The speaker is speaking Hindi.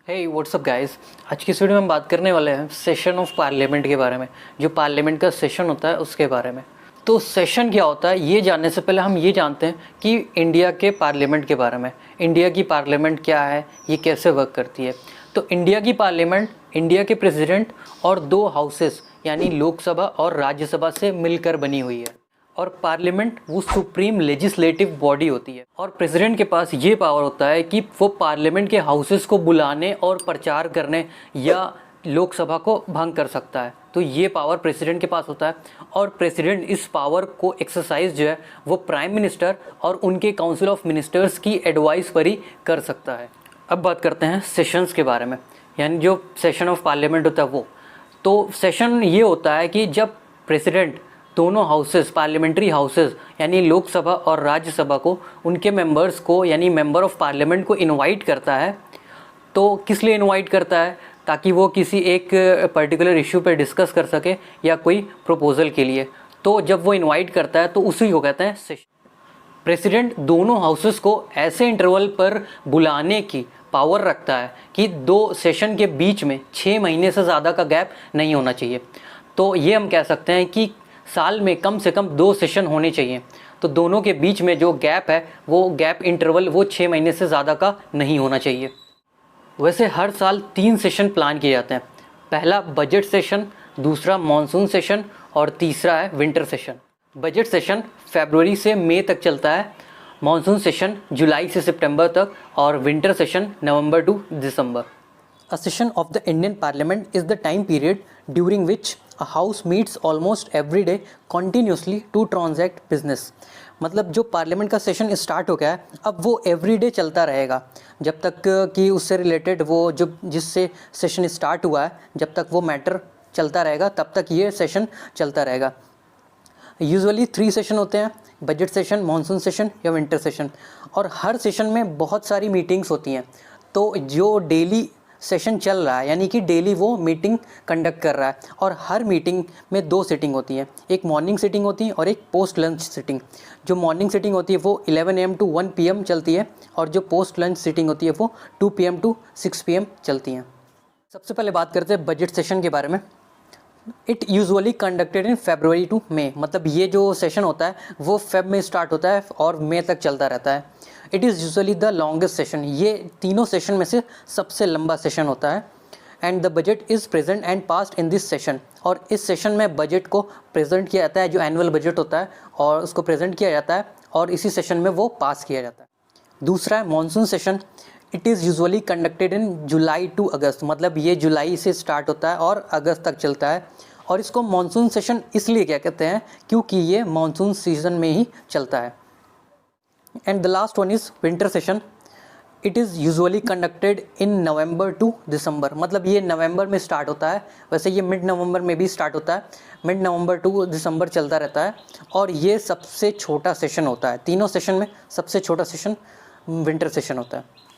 हे व्हाट्सअप गाइस। आज की इस वीडियो में हम बात करने वाले हैं सेशन ऑफ पार्लियामेंट के बारे में। जो पार्लियामेंट का सेशन होता है उसके बारे में। तो सेशन क्या होता है ये जानने से पहले हम ये जानते हैं कि इंडिया के पार्लियामेंट के बारे में। इंडिया की पार्लियामेंट क्या है, ये कैसे वर्क करती है। तो इंडिया की पार्लियामेंट इंडिया के प्रेसिडेंट और दो हाउसेस यानी लोकसभा और राज्यसभा से मिलकर बनी हुई है। और पार्लियामेंट वो सुप्रीम लेजिस्लेटिव बॉडी होती है और प्रेसिडेंट के पास ये पावर होता है कि वो पार्लियामेंट के हाउसेस को बुलाने और प्रचार करने या लोकसभा को भंग कर सकता है। तो ये पावर प्रेसिडेंट के पास होता है और प्रेसिडेंट इस पावर को एक्सरसाइज जो है वो प्राइम मिनिस्टर और उनके काउंसिल ऑफ मिनिस्टर्स की एडवाइस पर ही कर सकता है। अब बात करते हैं सेशंस के बारे में, यानी जो सेशन ऑफ पार्लियामेंट होता है वो। तो सेशन ये होता है कि जब प्रेसिडेंट दोनों हाउसेस पार्लियामेंट्री हाउसेस यानी लोकसभा और राज्यसभा को उनके मेंबर्स को यानी मेंबर ऑफ पार्लियामेंट को इनवाइट करता है। तो किस लिए इनवाइट करता है? ताकि वो किसी एक पर्टिकुलर इशू पर डिस्कस कर सके या कोई प्रपोजल के लिए। तो जब वो इनवाइट करता है तो उसी को कहते हैं सेशन। प्रेसिडेंट दोनों हाउसेस को ऐसे इंटरवल पर बुलाने की पावर रखता है कि दो सेशन के बीच में 6 महीने से ज़्यादा का गैप नहीं होना चाहिए। तो ये हम कह सकते हैं कि साल में कम से कम 2 सेशन होने चाहिए। तो दोनों के बीच में जो गैप है वो गैप इंटरवल वो 6 महीने से ज़्यादा का नहीं होना चाहिए। वैसे हर साल 3 सेशन प्लान किए जाते हैं। पहला बजट सेशन, दूसरा मॉनसून सेशन और तीसरा है विंटर सेशन। बजट सेशन फरवरी से मई तक चलता है, मॉनसून सेशन जुलाई से सितंबर तक और विंटर सेशन नवंबर टू दिसंबर। A session of the Indian Parliament is the time period during which a house meets almost every day continuously to transact business। मतलब जो पार्लियामेंट का सेशन स्टार्ट हो गया है अब वो एवरीडे चलता रहेगा जब तक कि उससे रिलेटेड वो जो जिससे सेशन स्टार्ट हुआ है जब तक वो मैटर चलता रहेगा तब तक ये सेशन चलता रहेगा। यूजुअली 3 सेशन होते हैं, बजट सेशन, मॉनसून सेशन या विंटर सेशन। और हर सेशन में बहुत सारी मीटिंग्स होती हैं। तो जो डेली सेशन चल रहा है यानी कि डेली वो मीटिंग कंडक्ट कर रहा है और हर मीटिंग में 2 सिटिंग होती हैं, एक मॉर्निंग सिटिंग होती है और एक पोस्ट लंच सिटिंग। जो मॉर्निंग सिटिंग होती है वो 11 AM टू 1 PM चलती है और जो पोस्ट लंच सिटिंग होती है वो 2 PM टू 6 PM चलती हैं। सबसे पहले बात करते हैं बजट सेशन के बारे में। It usually conducted in February to May. मतलब ये जो सेशन होता है वो फेब में स्टार्ट होता है और मई तक चलता रहता है। It is usually the longest session. ये तीनों सेशन में से सबसे लंबा सेशन होता है। And the budget is present and passed in this session. और इस सेशन में बजट को प्रेजेंट किया जाता है, जो एनुअल बजट होता है और उसको प्रेजेंट किया जाता है और इसी सेशन में वो पास किया जाता है। दूसरा है monsoon session. It is usually conducted in July to August. मतलब ये जुलाई से स्टार्ट होता है और अगस्त तक चलता है। और इसको मॉनसून सेशन इसलिए क्या कहते हैं क्योंकि ये मॉनसून सीजन में ही चलता है। And the last one is winter session. It is usually conducted in November to December. मतलब ये नवंबर में स्टार्ट होता है, वैसे ये मिड नवंबर में भी स्टार्ट होता है, मिड नवंबर टू दिसंबर चलता रहता है। और ये सबसे छोटा सेशन होता है, तीनों सेशन में सबसे छोटा सेशन विंटर सेशन होता है।